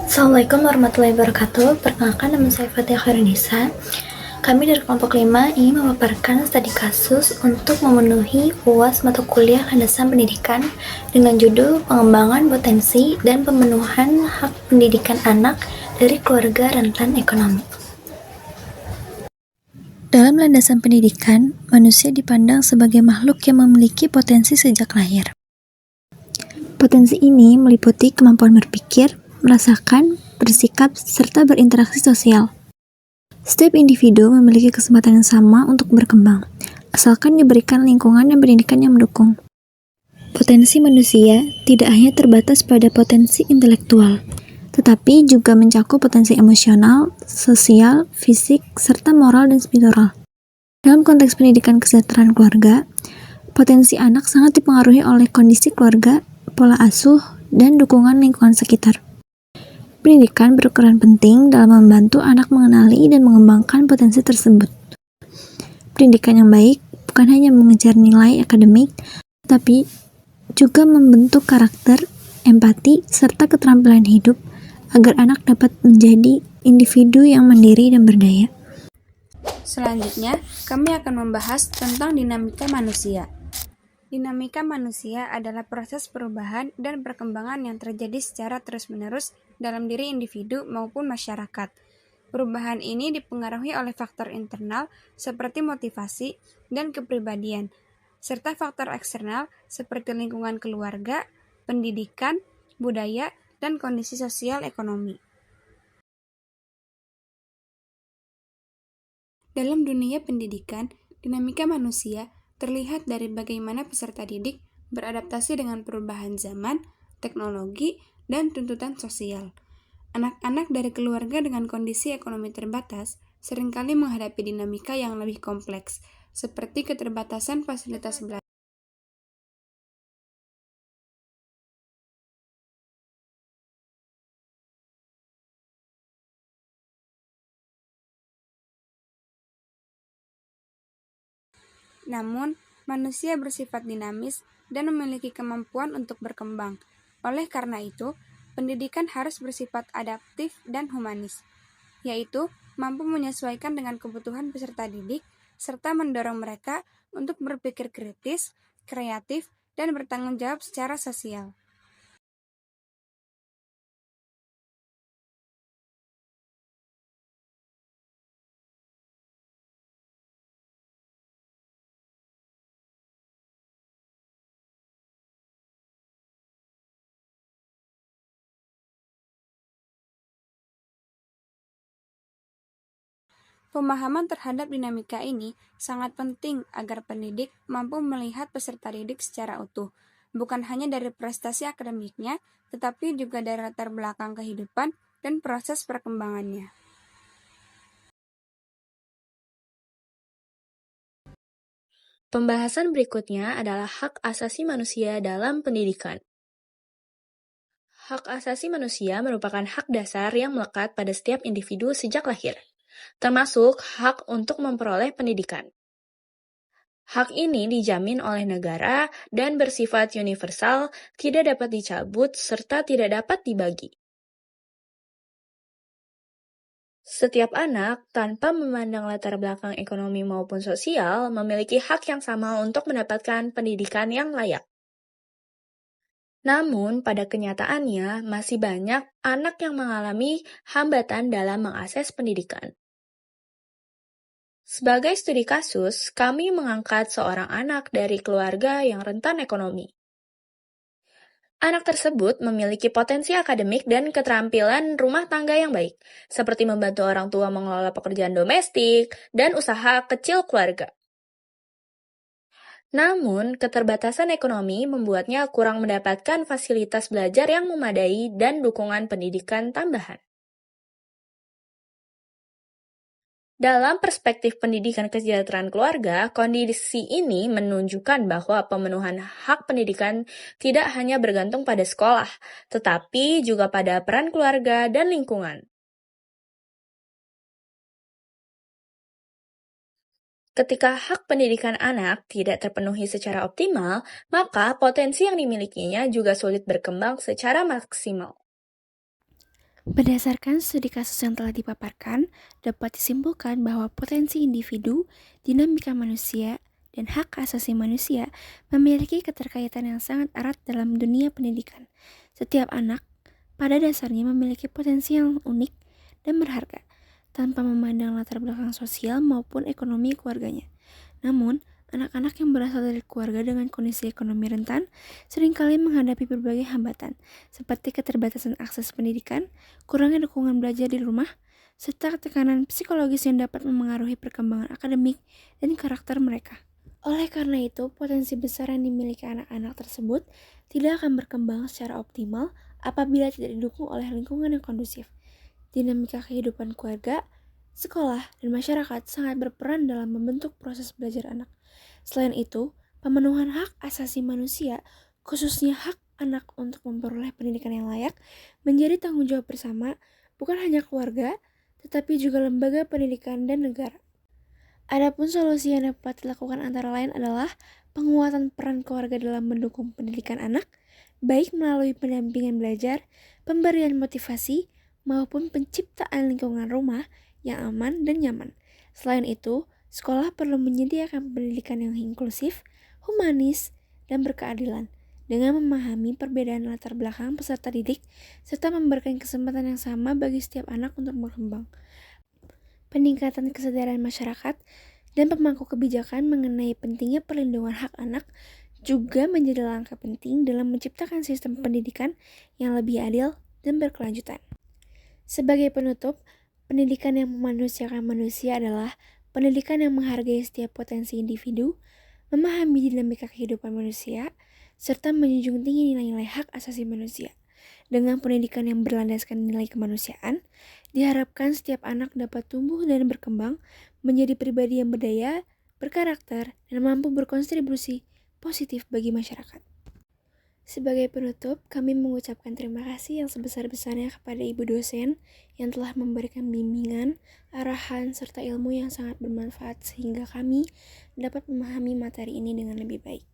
Assalamualaikum warahmatullahi wabarakatuh. Perkenalkan, nama saya Fatia Khairunisa. Kami dari kelompok 5 ingin memaparkan studi kasus untuk memenuhi UAS mata kuliah landasan pendidikan dengan judul pengembangan potensi dan pemenuhan hak pendidikan anak dari keluarga rentan ekonomi. Dalam landasan pendidikan, manusia dipandang sebagai makhluk yang memiliki potensi sejak lahir. Potensi ini meliputi kemampuan berpikir, merasakan, bersikap, serta berinteraksi sosial. Setiap individu memiliki kesempatan yang sama untuk berkembang, asalkan diberikan lingkungan dan pendidikan yang mendukung. Potensi manusia tidak hanya terbatas pada potensi intelektual, tetapi juga mencakup potensi emosional, sosial, fisik, serta moral dan spiritual. Dalam konteks pendidikan kesejahteraan keluarga, potensi anak sangat dipengaruhi oleh kondisi keluarga, pola asuh, dan dukungan lingkungan sekitar. Pendidikan berperan penting dalam membantu anak mengenali dan mengembangkan potensi tersebut. Pendidikan yang baik bukan hanya mengejar nilai akademik, tetapi juga membentuk karakter, empati, serta keterampilan hidup agar anak dapat menjadi individu yang mandiri dan berdaya. Selanjutnya, kami akan membahas tentang dinamika manusia. Dinamika manusia adalah proses perubahan dan perkembangan yang terjadi secara terus-menerus dalam diri individu maupun masyarakat. Perubahan ini dipengaruhi oleh faktor internal seperti motivasi dan kepribadian, serta faktor eksternal seperti lingkungan keluarga, pendidikan, budaya, dan kondisi sosial ekonomi. Dalam dunia pendidikan, dinamika manusia terlihat dari bagaimana peserta didik beradaptasi dengan perubahan zaman, teknologi, dan tuntutan sosial. Anak-anak dari keluarga dengan kondisi ekonomi terbatas seringkali menghadapi dinamika yang lebih kompleks, seperti keterbatasan fasilitas belajar. Namun, manusia bersifat dinamis dan memiliki kemampuan untuk berkembang. Oleh karena itu, pendidikan harus bersifat adaptif dan humanis, yaitu mampu menyesuaikan dengan kebutuhan peserta didik serta mendorong mereka untuk berpikir kritis, kreatif, dan bertanggung jawab secara sosial. Pemahaman terhadap dinamika ini sangat penting agar pendidik mampu melihat peserta didik secara utuh, bukan hanya dari prestasi akademiknya, tetapi juga dari latar belakang kehidupan dan proses perkembangannya. Pembahasan berikutnya adalah hak asasi manusia dalam pendidikan. Hak asasi manusia merupakan hak dasar yang melekat pada setiap individu sejak lahir, termasuk hak untuk memperoleh pendidikan. Hak ini dijamin oleh negara dan bersifat universal, tidak dapat dicabut, serta tidak dapat dibagi. Setiap anak, tanpa memandang latar belakang ekonomi maupun sosial, memiliki hak yang sama untuk mendapatkan pendidikan yang layak. Namun, pada kenyataannya, masih banyak anak yang mengalami hambatan dalam mengakses pendidikan. Sebagai studi kasus, kami mengangkat seorang anak dari keluarga yang rentan ekonomi. Anak tersebut memiliki potensi akademik dan keterampilan rumah tangga yang baik, seperti membantu orang tua mengelola pekerjaan domestik dan usaha kecil keluarga. Namun, keterbatasan ekonomi membuatnya kurang mendapatkan fasilitas belajar yang memadai dan dukungan pendidikan tambahan. Dalam perspektif pendidikan kesejahteraan keluarga, kondisi ini menunjukkan bahwa pemenuhan hak pendidikan tidak hanya bergantung pada sekolah, tetapi juga pada peran keluarga dan lingkungan. Ketika hak pendidikan anak tidak terpenuhi secara optimal, maka potensi yang dimilikinya juga sulit berkembang secara maksimal. Berdasarkan studi kasus yang telah dipaparkan, dapat disimpulkan bahwa potensi individu, dinamika manusia, dan hak asasi manusia memiliki keterkaitan yang sangat erat dalam dunia pendidikan. Setiap anak pada dasarnya memiliki potensi yang unik dan berharga, tanpa memandang latar belakang sosial maupun ekonomi keluarganya. Namun, anak-anak yang berasal dari keluarga dengan kondisi ekonomi rentan seringkali menghadapi berbagai hambatan, seperti keterbatasan akses pendidikan, kurangnya dukungan belajar di rumah, serta tekanan psikologis yang dapat memengaruhi perkembangan akademik dan karakter mereka. Oleh karena itu, potensi besar yang dimiliki anak-anak tersebut tidak akan berkembang secara optimal apabila tidak didukung oleh lingkungan yang kondusif. Dinamika kehidupan keluarga, sekolah, dan masyarakat sangat berperan dalam membentuk proses belajar anak. Selain itu, pemenuhan hak asasi manusia, khususnya hak anak untuk memperoleh pendidikan yang layak, menjadi tanggung jawab bersama bukan hanya keluarga, tetapi juga lembaga pendidikan dan negara. Adapun solusi yang dapat dilakukan antara lain adalah penguatan peran keluarga dalam mendukung pendidikan anak, baik melalui pendampingan belajar, pemberian motivasi, maupun penciptaan lingkungan rumah yang aman dan nyaman. Selain itu, sekolah perlu menyediakan pendidikan yang inklusif, humanis, dan berkeadilan dengan memahami perbedaan latar belakang peserta didik serta memberikan kesempatan yang sama bagi setiap anak untuk berkembang. Peningkatan kesadaran masyarakat dan pemangku kebijakan mengenai pentingnya perlindungan hak anak juga menjadi langkah penting dalam menciptakan sistem pendidikan yang lebih adil dan berkelanjutan. Sebagai penutup, pendidikan yang memanusiakan manusia adalah pendidikan yang menghargai setiap potensi individu, memahami dinamika kehidupan manusia, serta menjunjung tinggi nilai-nilai hak asasi manusia. Dengan pendidikan yang berlandaskan nilai kemanusiaan, diharapkan setiap anak dapat tumbuh dan berkembang menjadi pribadi yang berdaya, berkarakter, dan mampu berkontribusi positif bagi masyarakat. Sebagai penutup, kami mengucapkan terima kasih yang sebesar-besarnya kepada Ibu dosen yang telah memberikan bimbingan, arahan, serta ilmu yang sangat bermanfaat sehingga kami dapat memahami materi ini dengan lebih baik.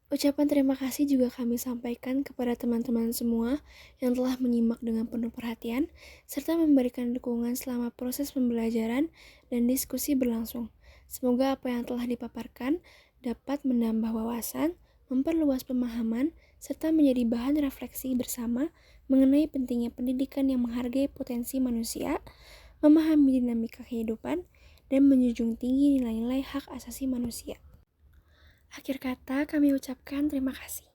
Ucapan terima kasih juga kami sampaikan kepada teman-teman semua yang telah menyimak dengan penuh perhatian, serta memberikan dukungan selama proses pembelajaran dan diskusi berlangsung. Semoga apa yang telah dipaparkan dapat menambah wawasan, memperluas pemahaman, serta menjadi bahan refleksi bersama mengenai pentingnya pendidikan yang menghargai potensi manusia, memahami dinamika kehidupan, dan menjunjung tinggi nilai-nilai hak asasi manusia. Akhir kata, kami ucapkan terima kasih.